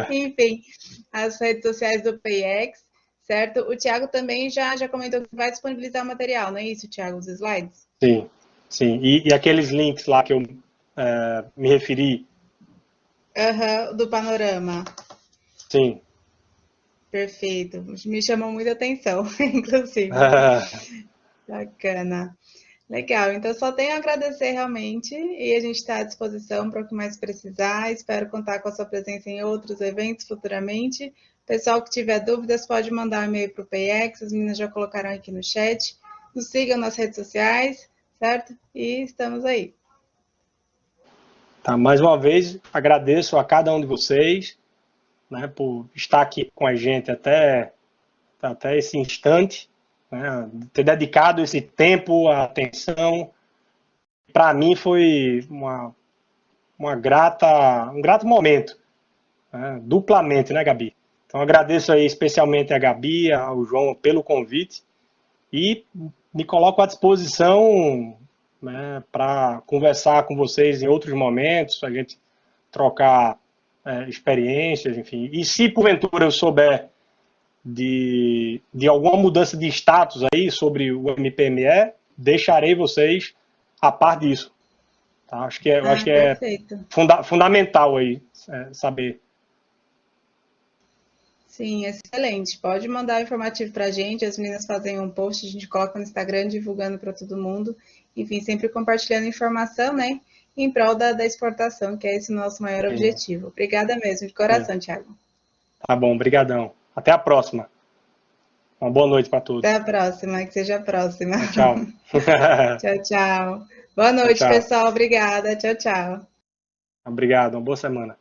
enfim, as redes sociais do PayEx, certo? O Tiago também já comentou que vai disponibilizar o material, não é isso, Tiago, os slides? Sim, sim. E aqueles links lá que eu me referi? Do panorama. Sim. Perfeito. Me chamou muita atenção, inclusive. Bacana. Legal. Então, só tenho a agradecer realmente e a gente está à disposição para o que mais precisar. Espero contar com a sua presença em outros eventos futuramente. Pessoal que tiver dúvidas, pode mandar um e-mail para o PayEx. As meninas já colocaram aqui no chat. Nos sigam nas redes sociais, certo? E estamos aí. Tá, mais uma vez, agradeço a cada um de vocês, né, por estar aqui com a gente até esse instante, né, ter dedicado esse tempo, a atenção. Para mim foi um grato momento, né, duplamente, né, Gabi? Então agradeço aí especialmente a Gabi, ao João pelo convite e me coloco à disposição, né, para conversar com vocês em outros momentos, a gente trocar experiências, enfim. E se porventura eu souber de alguma mudança de status aí sobre o MPME, deixarei vocês a par disso. Tá? Acho que é fundamental aí saber. Sim, excelente. Pode mandar o informativo para a gente, as meninas fazem um post, a gente coloca no Instagram, divulgando para todo mundo. Enfim, sempre compartilhando informação, né? Em prol da exportação, que é esse o nosso maior objetivo. Obrigada mesmo, de coração, Tiago. Tá bom, brigadão. Até a próxima. Uma boa noite para todos. Até a próxima, que seja a próxima. Tchau. Tchau, tchau. Boa noite, pessoal. Obrigada. Tchau, tchau. Obrigado, uma boa semana.